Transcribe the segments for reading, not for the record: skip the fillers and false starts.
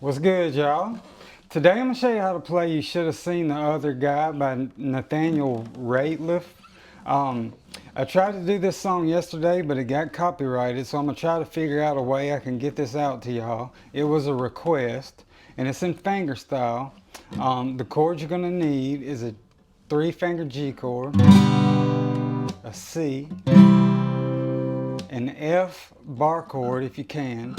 What's good, y'all? Today I'm going to show you how to play You Should Have Seen the Other Guy by Nathaniel Rateliff. I tried to do this song yesterday, but it got copyrighted, so I'm going to try to figure out a way I can get this out to y'all. It was a request, and it's in fingerstyle. The chords you're going to need is a 3-finger G chord, a C, an F bar chord if you can,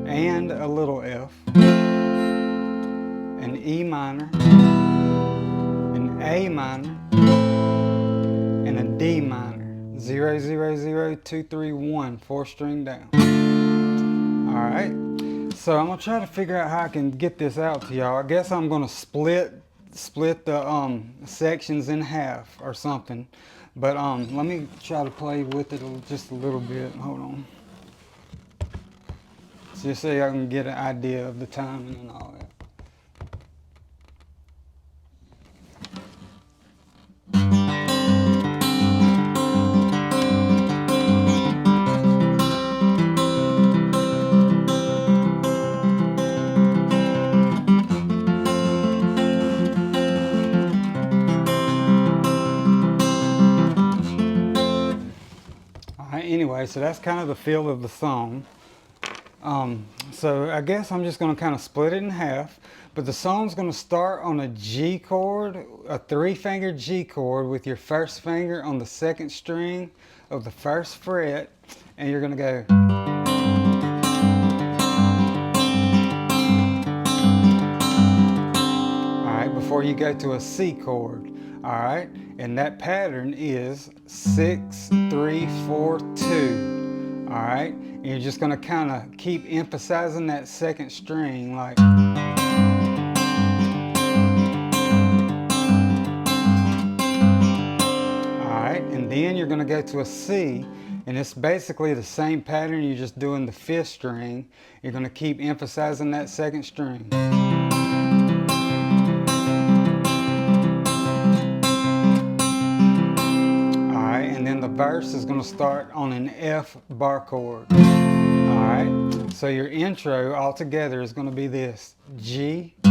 and a little F, an E minor, an A minor, and a D minor. 0, 0, 0, 2, 3, 1, 4-string down. Alright, so I'm going to try to figure out how I can get this out to y'all. I guess I'm going to split the sections in half or something. But let me try to play with it just a little bit. Hold on. Just so y'all can get an idea of the timing and all that. Alright, anyway, so that's kind of the feel of the song. So I guess I'm just going to kind of split it in half, but the song's going to start on a G chord, a 3-finger G chord with your first finger on the 2nd string of the 1st fret, and you're going to go. Alright, before you go to a C chord. Alright, and that pattern is 6, 3, 4, 2. Alright, and you're just going to kind of keep emphasizing that 2nd string, like. Alright, and then you're going to go to a C, and it's basically the same pattern, you're just doing the 5th string. You're going to keep emphasizing that 2nd string. And then the verse is going to start on an F bar chord. Alright, so your intro altogether is going to be this: G, C,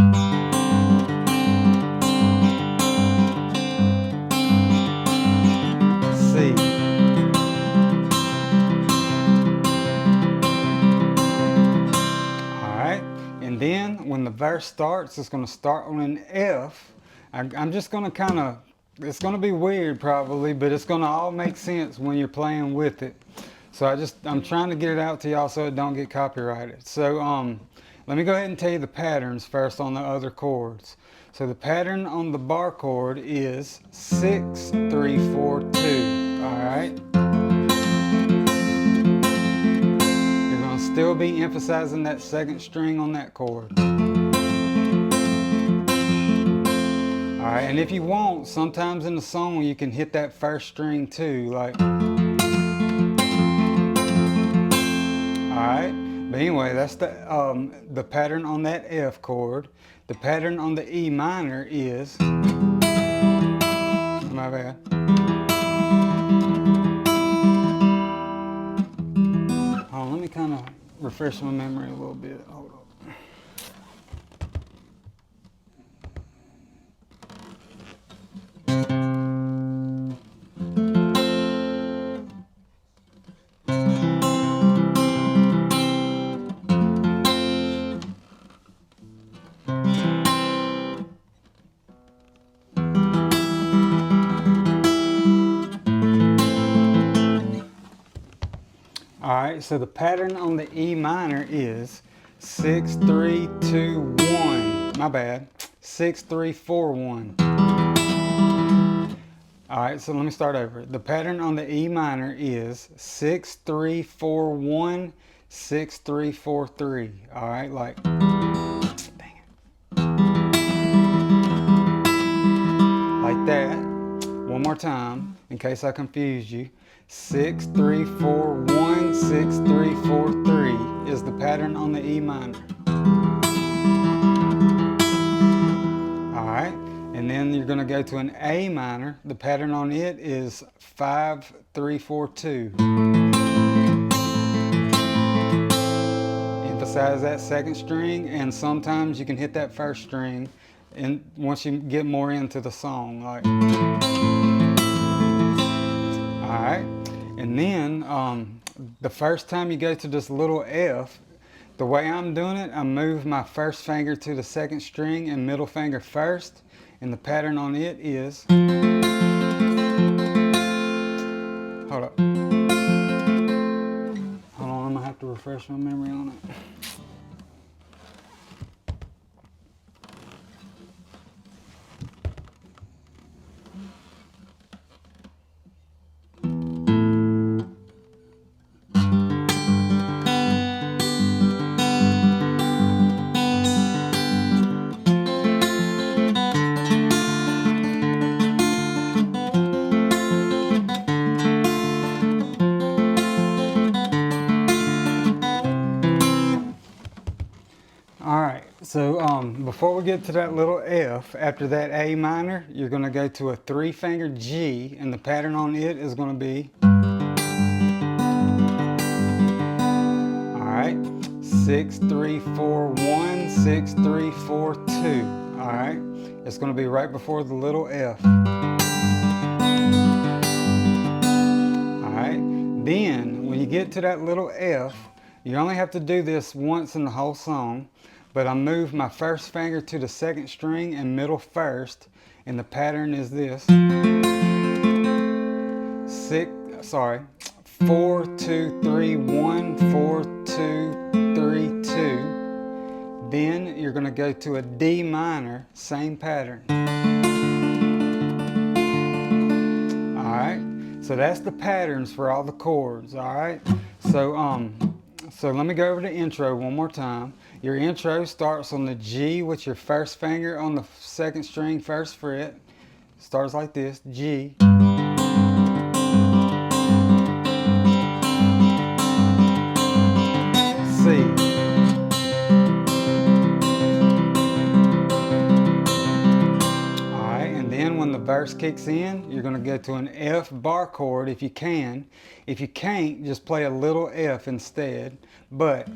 alright, and then when the verse starts, it's going to start on an F. I'm just going to kind of, it's going to be weird probably, but it's going to all make sense when you're playing with it. So I'm trying to get it out to y'all so it don't get copyrighted. So let me go ahead and tell you the patterns first on the other chords. So the pattern on the bar chord is 6, 3, 4, 2. Alright? You're going to still be emphasizing that 2nd string on that chord. Alright, and if you want, sometimes in the song you can hit that 1st string too, like. Alright, but anyway, that's the pattern on that F chord. The pattern on the E minor is, my bad. Hold on, let me kind of refresh my memory a little bit. Hold on. Alright, so the pattern on the E minor is 6, 3, 2, 1. My bad. 6, 3, 4, 1. Alright, so let me start over. The pattern on the E minor is 6, 3, 4, 1, 6, 3, 4, 3. Alright, like. Dang it. Like that. One more time, in case I confused you. 6, 3, 4, 1, 6, 3, 4, 3 is the pattern on the E minor. Alright, and then you're going to go to an A minor. The pattern on it is 5, 3, 4, 2. besides that second string, and sometimes you can hit that first string and once you get more into the song, like. Alright, and then the first time you go to this little F, the way I'm doing it, I move my first finger to the second string and middle finger first, and the pattern on it is, hold up, hold on, I'm gonna have to refresh my memory on it. Alright, so before we get to that little F, after that A minor, you're going to go to a 3-finger G, and the pattern on it is going to be, alright, 6, 3, 4, 1, 6, 3, 4, 2. Alright, it's going to be right before the little F. Alright, then when you get to that little F, you only have to do this once in the whole song, but I move my first finger to the second string and middle first, and the pattern is this. 4, 2, 3, 1, 4, 2, 3, 2. Then you're going to go to a D minor, same pattern. Alright, so that's the patterns for all the chords, alright? So let me go over the intro one more time. Your intro starts on the G with your first finger on the second string, first fret. Starts like this, G. C. Alright, and then when the verse kicks in, you're going to go to an F bar chord if you can. If you can't, just play a little F instead. But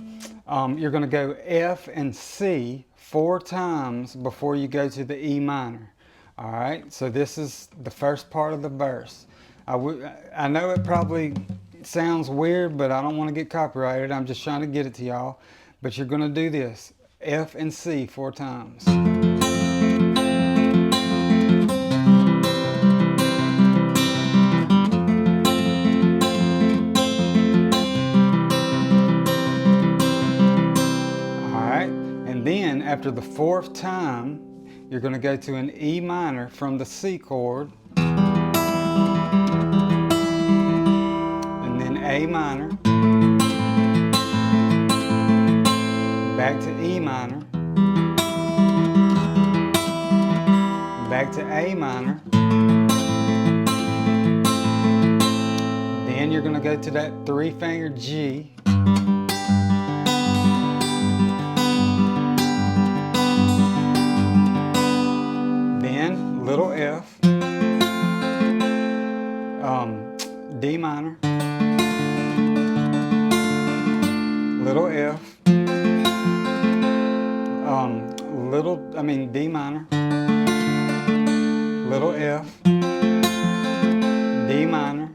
you're going to go F and C 4 times before you go to the E minor. Alright, so this is the first part of the verse. I know it probably sounds weird, but I don't want to get copyrighted. I'm just trying to get it to y'all. But you're going to do this, F and C 4 times. Then, after the 4th time, you're going to go to an E minor from the C chord, and then A minor, back to E minor, back to A minor, then you're going to go to that 3-finger G, little F, D minor, little F, D minor, little F, D minor,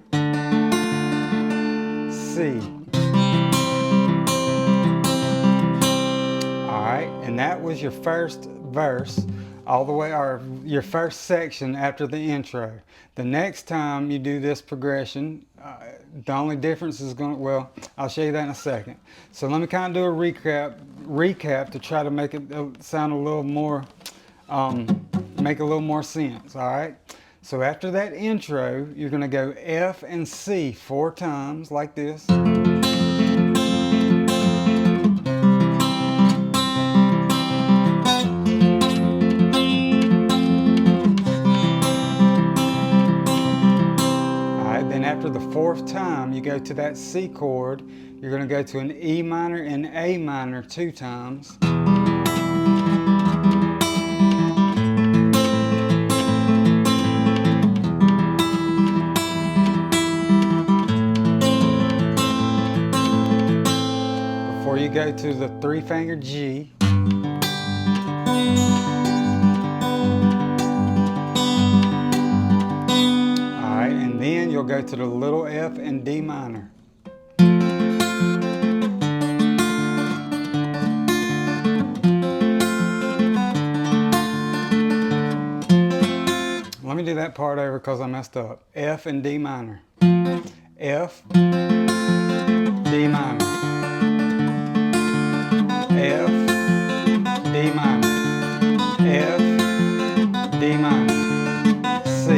C. Alright, and that was your first verse. All the way, or your first section after the intro. The next time you do this progression, the only difference is going to, well, I'll show you that in a second. So let me kind of do a recap to try to make it sound a little more, make a little more sense, all right? So after that intro, you're going to go F and C 4 times like this. After the 4th time you go to that C chord, you're going to go to an E minor and A minor 2 times. Before you go to the 3-finger G. Alright, and then you'll go to the little F and D minor. Let me do that part over because I messed up. F and D minor. F, D minor. F, D minor. F, D minor. C.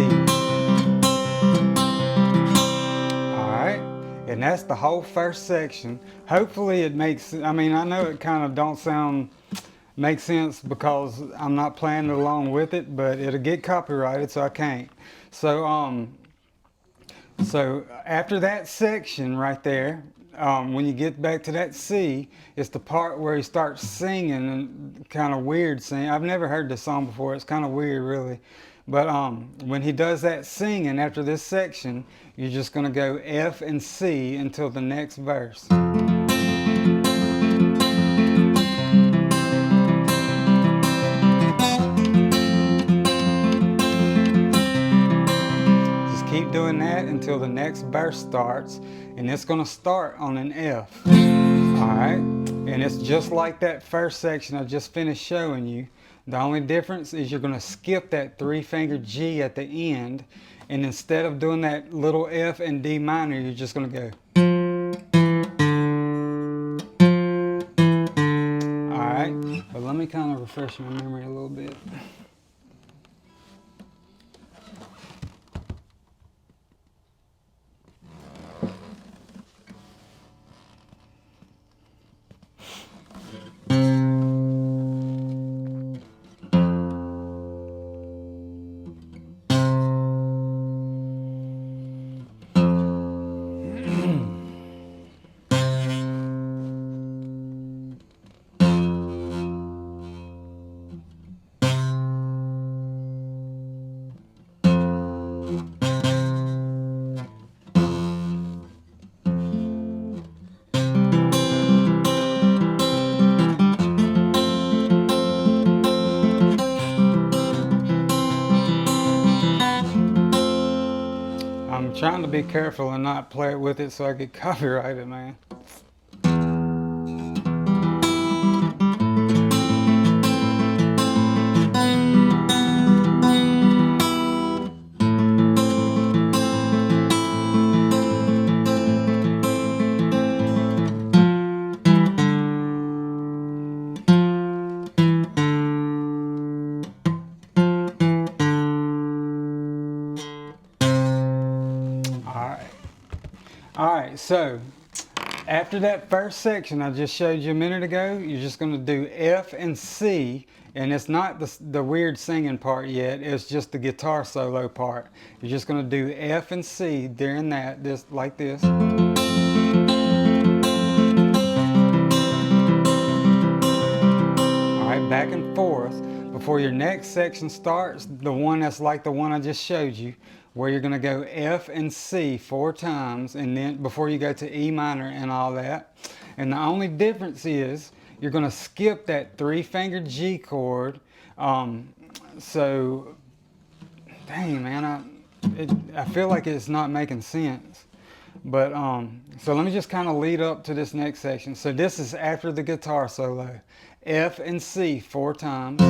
Alright, and that's the whole first section. Hopefully it makes, I mean, I know it kind of don't make sense because I'm not playing it along with it, but it'll get copyrighted, so I can't. So so after that section right there, when you get back to that C, it's the part where he starts singing, and kind of weird singing. I've never heard this song before. It's kind of weird, really. But when he does that singing after this section, you're just going to go F and C until the next verse. Keep doing that until the next verse starts, and it's going to start on an F. Alright, and it's just like that first section I just finished showing you. The only difference is you're going to skip that 3-finger G at the end, and instead of doing that little F and D minor, you're just going to go. Alright, but let me kind of refresh my memory a little bit. I'm trying to be careful and not play it with it so I get copyrighted, man. Alright, so after that first section I just showed you a minute ago, you're just going to do F and C, and it's not the weird singing part yet, it's just the guitar solo part. You're just going to do F and C during that, just like this. Alright, back and forth before your next section starts, the one that's like the one I just showed you, where you're going to go F and C 4 times, and then before you go to E minor and all that. And the only difference is you're going to skip that 3-finger G chord. So, dang man, I feel like it's not making sense. But so let me just kind of lead up to this next section. So this is after the guitar solo. F and C 4 times.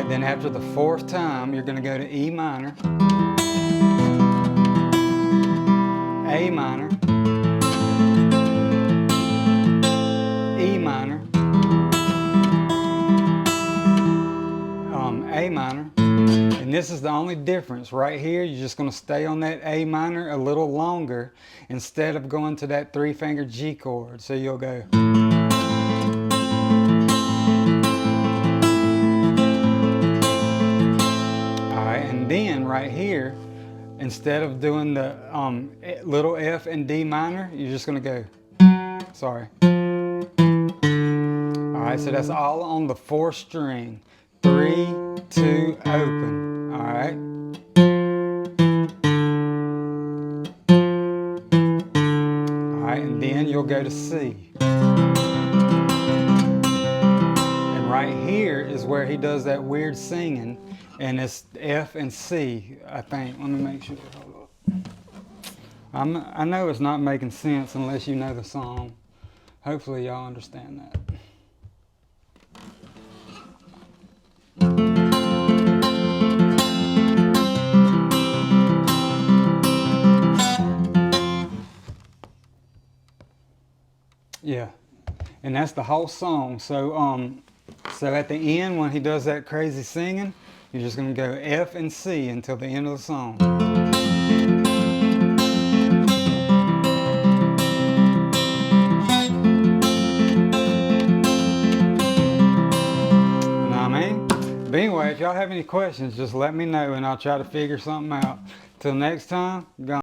Then after the 4th time, you're going to go to E minor, A minor, E minor, A minor, and this is the only difference right here. You're just going to stay on that A minor a little longer instead of going to that 3-finger G chord. So you'll go. And then right here, instead of doing the little F and D minor, you're just going to go. Sorry. Alright, so that's all on the 4th string. 3, 2, open. Alright. right? And then you'll go to C. And right here is where he does that weird singing, and it's F and C, I think. Let me make sure. Hold up. I know it's not making sense unless you know the song. Hopefully y'all understand that. Yeah, and that's the whole song. So at the end when he does that crazy singing, you're just gonna go F and C until the end of the song. You know what I mean? But anyway, if y'all have any questions, just let me know and I'll try to figure something out. Till next time, go.